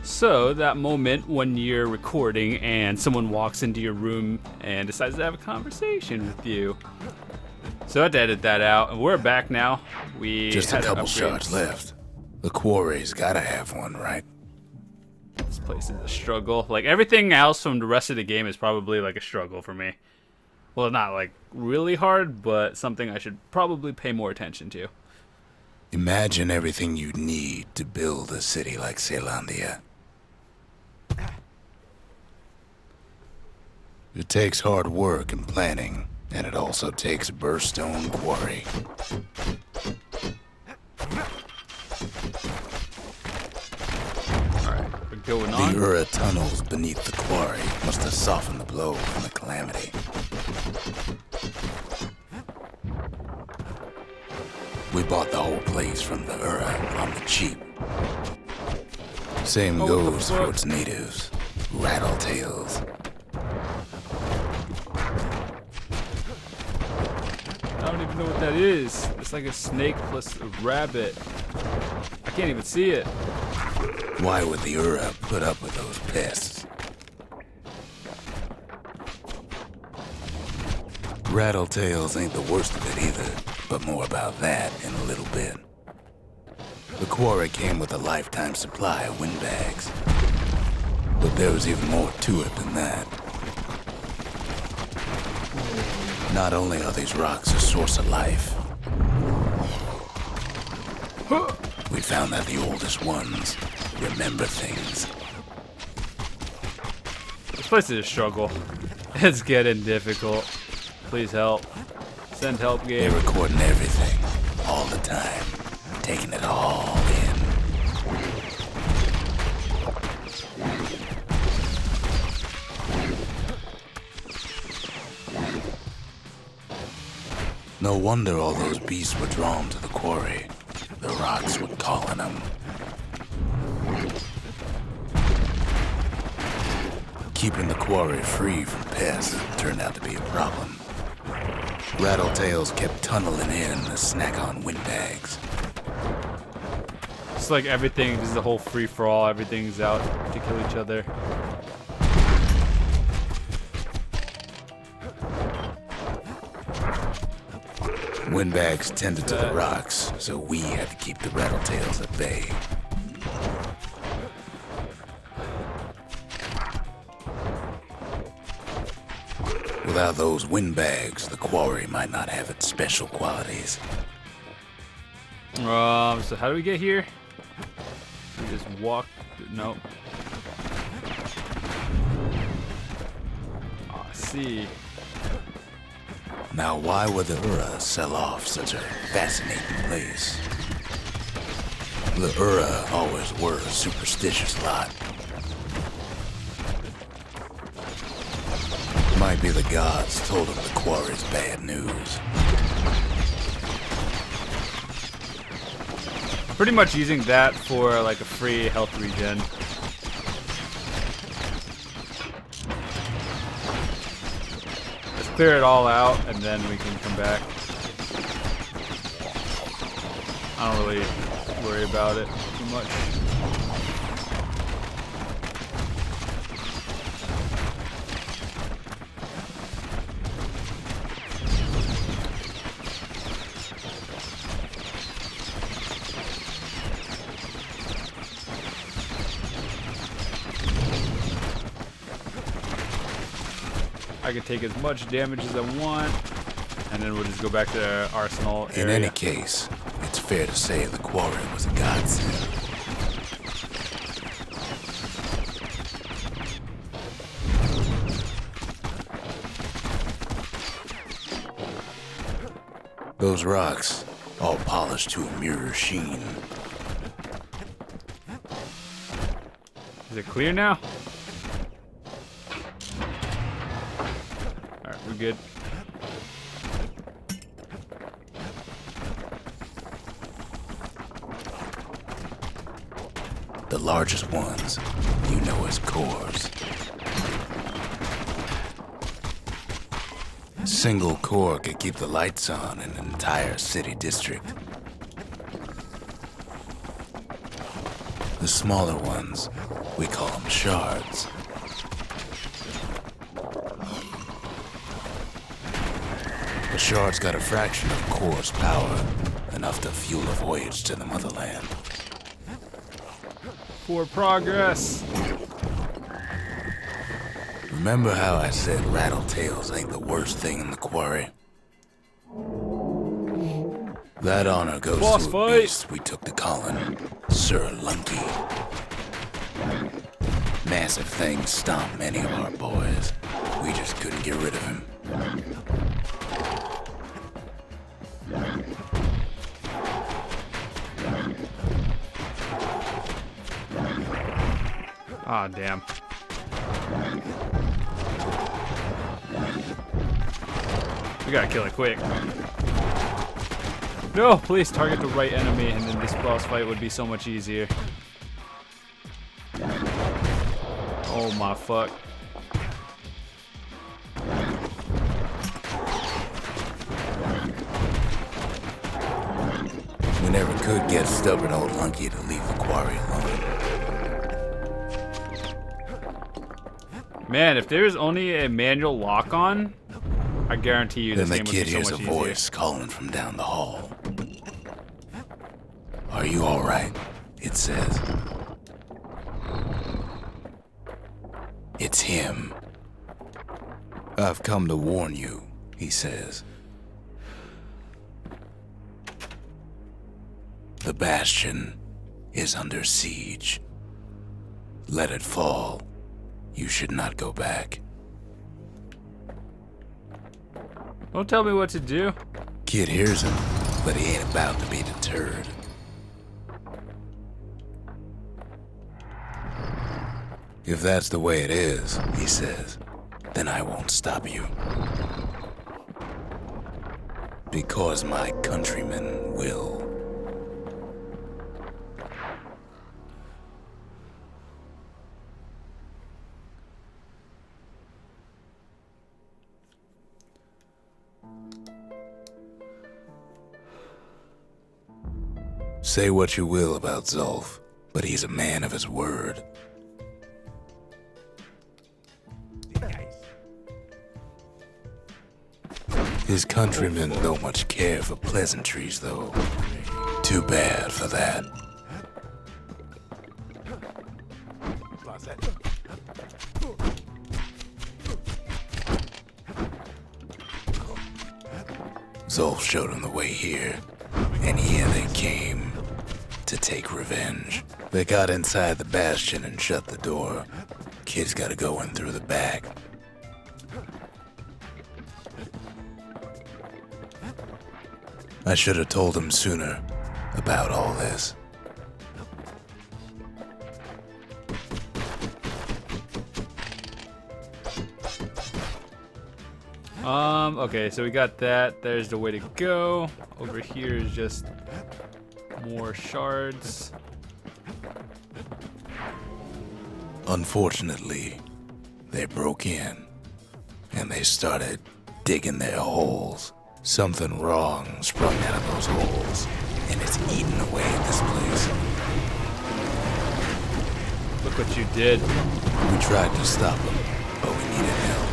So, that moment when you're recording and someone walks into your room and decides to have a conversation with you. So, I had to edit that out, and we're back now. We Just a had couple upgrades. shards left. The Quarry's gotta have one, right? This place is a struggle. Like, everything else from the rest of the game is probably like a struggle for me. Well, not like really hard, but something I should probably pay more attention to. Imagine everything you'd need to build a city like Calamity. It takes hard work and planning, and it also takes Bastion Quarry. Alright, we're going on. The Ura tunnels beneath the Quarry must have softened the blow from the Calamity. We bought the whole place from the Ura on the cheap. Same goes for its natives, rattletails. I don't even know what that is. It's like a snake plus a rabbit. I can't even see it. Why would the Ura put up with those pests? Rattletails ain't the worst of it either, but more about that in a little bit. The Quarry came with a lifetime supply of windbags. But there was even more to it than that. Not only are these rocks a source of life, we found that the oldest ones remember things. This place is a struggle. It's getting difficult. Please help. Send help, They're game. recording everything, all the time, taking it all in. No wonder all those beasts were drawn to the Quarry. The rocks were calling them. Keeping the Quarry free from pests turned out to be a problem. Rattletails kept tunneling in to snack on windbags. It's like everything, this is the whole free-for-all. Everything's out to kill each other. Windbags tended to the rocks, so we had to keep the rattletails at bay. Without those windbags, the Quarry might not have its special qualities. So how do we get here? We just walk. Nope. Oh, I see. Now, why would the Ura sell off such a fascinating place? The Ura always were a superstitious lot. Might be the gods told them the Quarry's bad news. Pretty much using that for like a free health regen. Let's clear it all out and then we can come back. I don't really worry about it too much. I can take as much damage as I want, and then we'll just go back to the arsenal area. In any case, it's fair to say the Quarry was a godsend. Those rocks, all polished to a mirror sheen. Is it clear now? Alright, we're good. The largest ones, you know as cores. A single core could keep the lights on in an entire city district. The smaller ones, we call them shards. The shard's got a fraction of core's power, enough to fuel a voyage to the motherland. For progress. Remember how I said rattletails ain't the worst thing in the quarry? That honor goes Boss to a fight. beast we took to Colin, Sir Lunky. Massive things stomped many of our boys. We just couldn't get rid of him. Ah, damn. We gotta kill it quick. No, please target the right enemy, and then this boss fight would be so much easier. Oh my fuck. We never could get stubborn old Lunky to leave the quarry alone. Man, if there's only a manual lock-on, I guarantee you this Then game the would kid be so hears much a easier. voice calling from down the hall. Are you all right? It says. It's him. I've come to warn you, he says. The Bastion is under siege. Let it fall. You should not go back. Don't tell me what to do. Kid hears him, but he ain't about to be deterred. If that's the way it is, he says, then I won't stop you. Because my countrymen will. Say what you will about Zulf, but he's a man of his word. His countrymen don't much care for pleasantries, though. Too bad for that. Zulf showed him the way here, and here they came to take revenge. They got inside the Bastion and shut the door. Kid's gotta go in through the back. I should have told him sooner about all this. Okay, so we got that. There's the way to go. Over here is just more shards. Unfortunately, they broke in, and they started digging their holes. Something wrong sprung out of those holes, and it's eating away at this place. Look what you did. We tried to stop them, but we needed help.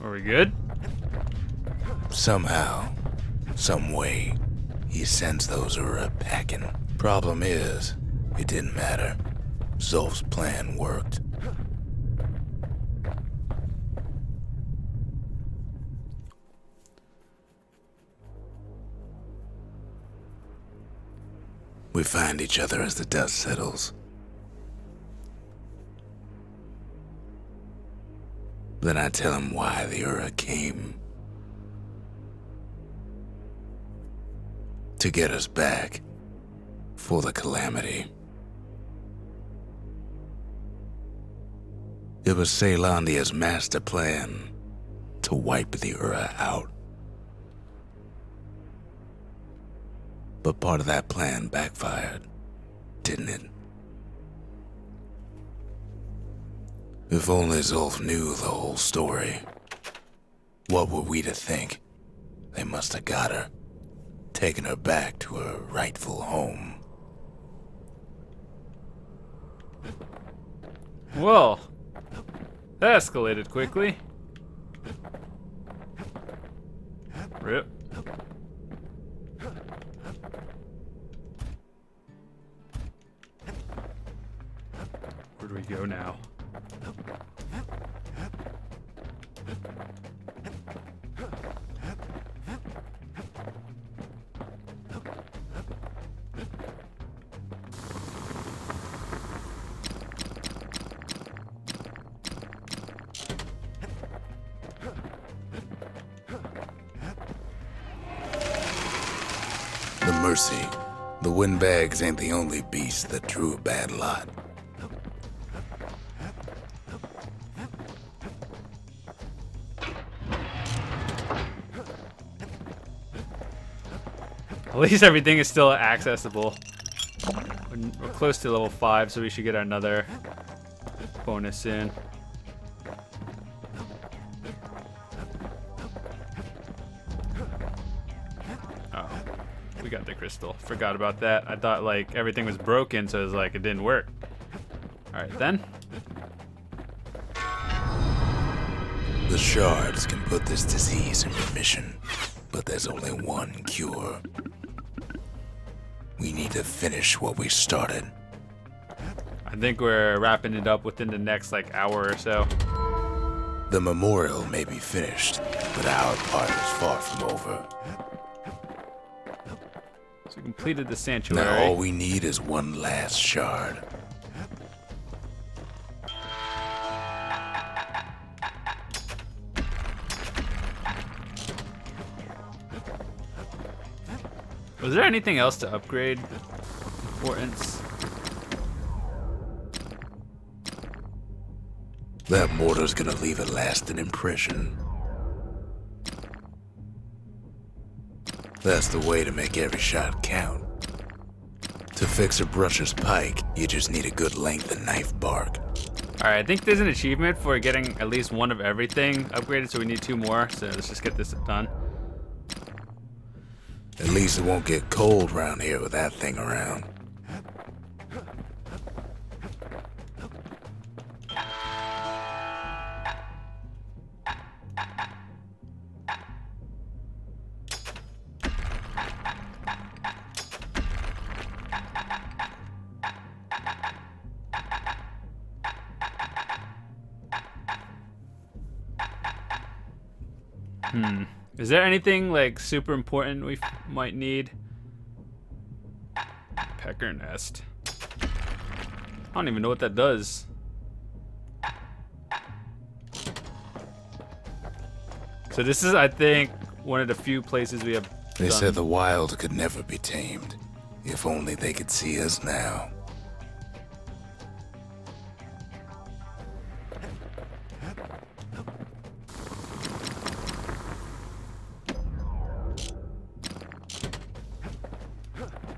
Are we good? Somehow, some way, he sends those Ura packing. Problem is, it didn't matter. Zulf's plan worked. We find each other as the dust settles. Then I tell him why the Ura came. To get us back for the Calamity. It was Caelandia's master plan to wipe the Ura out. But part of that plan backfired, didn't it? If only Zulf knew the whole story. What were we to think? They must have got her, taken her back to her rightful home. Well, that escalated quickly. Rip. Where do we go now? The Mercy. The windbags ain't the only beast that drew a bad lot. At least everything is still accessible. We're close to level 5, so we should get another bonus soon. Oh, we got the crystal. Forgot about that. I thought like everything was broken, so it was like it didn't work. Alright then. The shards can put this disease in remission, but there's only one cure. We need to finish what we started. I think we're wrapping it up within the next like hour or so. The memorial may be finished, but our part is far from over. So we completed the sanctuary. Now all we need is one last shard. Was there anything else to upgrade? Importance? That mortar's gonna leave a lasting impression. That's the way to make every shot count. To fix a brusher's pike, you just need a good length of knife bark. Alright, I think there's an achievement for getting at least one of everything upgraded, so we need 2 more. So let's just get this done. At least it won't get cold around here with that thing around. Is there anything like super important we might need? Pecker nest. I don't even know what that does. So this is, I think, one of the few places we have They done. said the wild could never be tamed. If only they could see us now.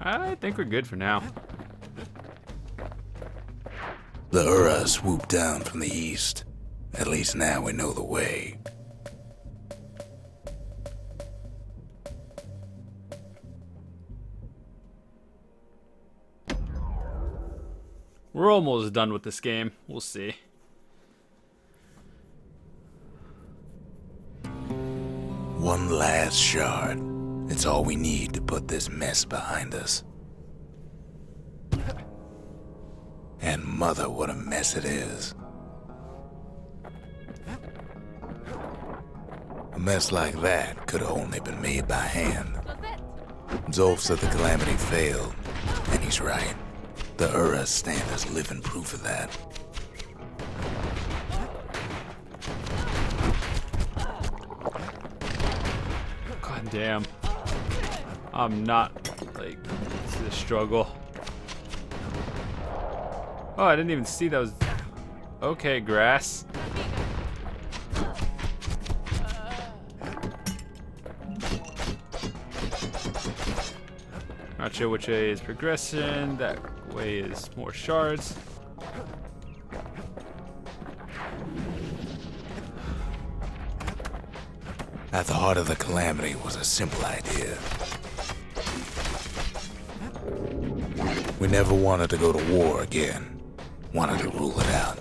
I think we're good for now. The Ura swooped down from the east. At least now we know the way. We're almost done with this game. We'll see. One last shard. It's all we need to put this mess behind us. And mother, what a mess it is. A mess like that could have only been made by hand. Zulf said the Calamity failed, and he He's right. The Ura stand as living proof of that. God damn. I'm not, like, this is a struggle. Oh, I didn't even see that was... Okay, grass. Not sure which way is progression. That way is more shards. At the heart of the Calamity was a simple idea. We never wanted to go to war again. Wanted to rule it out.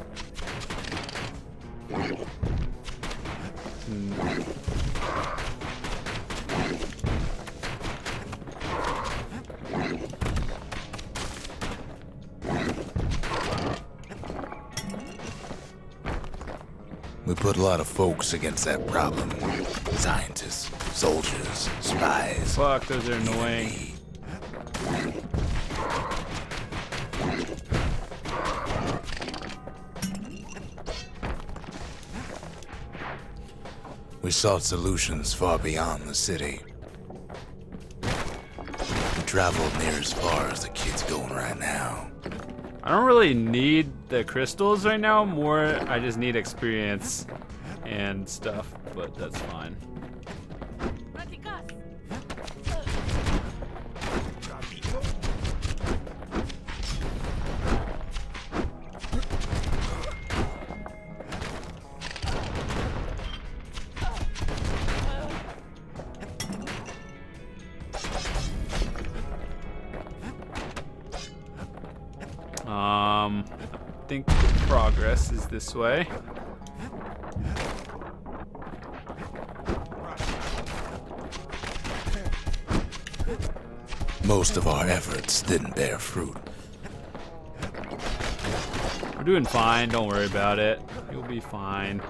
We put a lot of folks against that problem. Scientists, soldiers, spies. Fuck, those are annoying. We sought solutions far beyond the city. We traveled near as far as the kid's going right now. I don't really need the crystals right now. More, I just need experience and stuff, but that's fine. I think progress is this way. Most of our efforts didn't bear fruit. We're doing fine, don't worry about it. You'll be fine.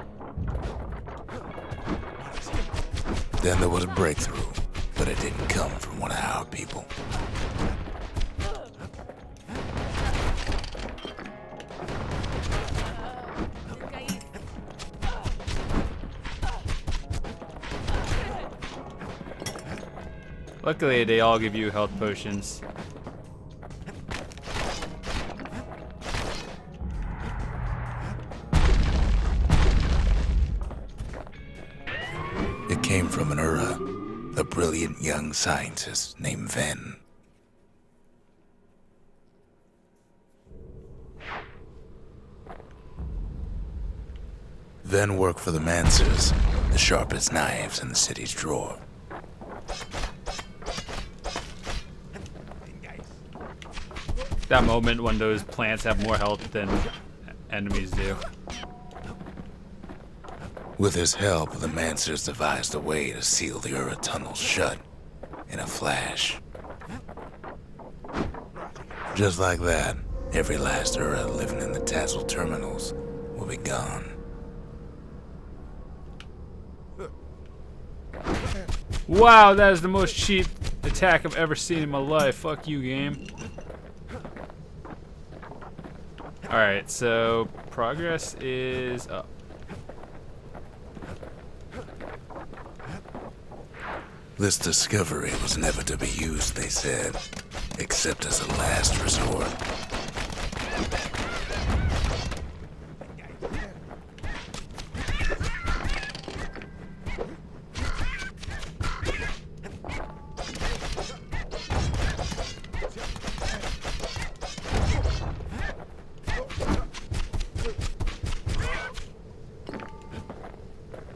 Then there was a breakthrough, but it didn't come from one of our people. Luckily, they all give you health potions. It came from an Ura, a brilliant young scientist named Ven. Ven worked for the Mancers, the sharpest knives in the city's drawer. That moment when those plants have more health than enemies do. With his help, the Mancers devised a way to seal the Ura tunnels shut in a flash. Just like that, every last Ura living in the Tassel terminals will be gone. Wow, that is the most cheap attack I've ever seen in my life. Fuck you, game. Alright, so progress is up. This discovery was never to be used, they said, except as a last resort.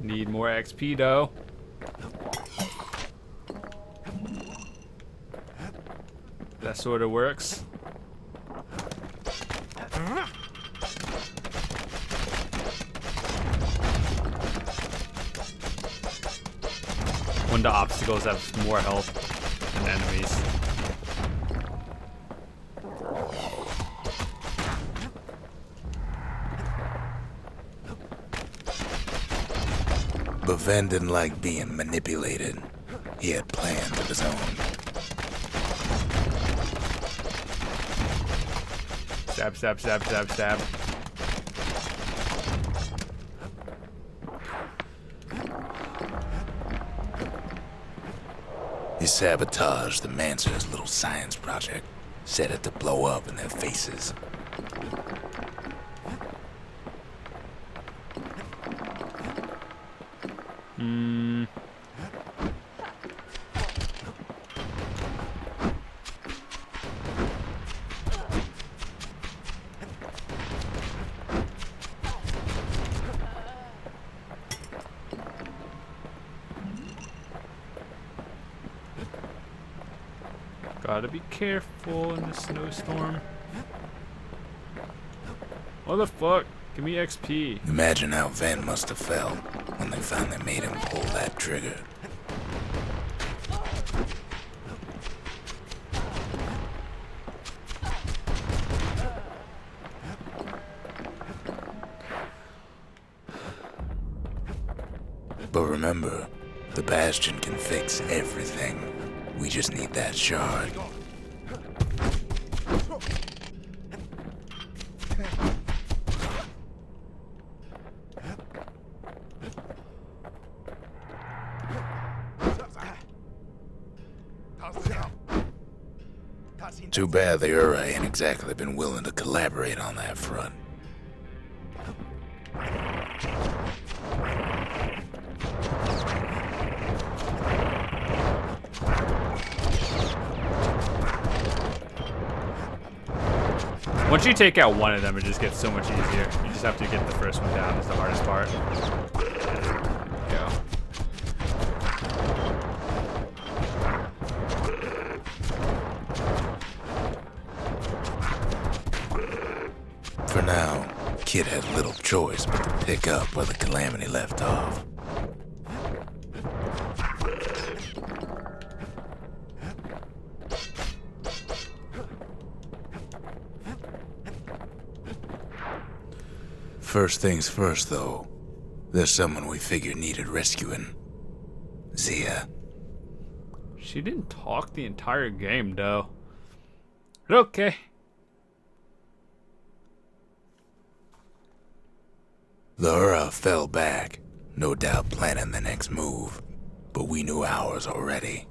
Need more XP though. That sort of works. When the obstacles have more health than enemies. But Ven didn't like being manipulated. He had plans of his own. Stab, stab, stab, stab, stab. He sabotaged the Mancer's little science project, set it to blow up in their faces. Gotta be careful in the snowstorm. What the fuck? Give me XP. Imagine how Van must have felt when they finally made him pull that trigger. But remember, the Bastion can fix everything. We just need that shard. Too bad the Ura ain't exactly been willing to collaborate on that front. Once you take out one of them, it just gets so much easier. You just have to get the first one down. Is the hardest part. Go. For now, Kid had little choice but to pick up where the Calamity left off. First things first, though. There's someone we figured needed rescuing. Zia. She didn't talk the entire game, though. But okay. The Ura fell back, no doubt planning the next move, but we knew ours already.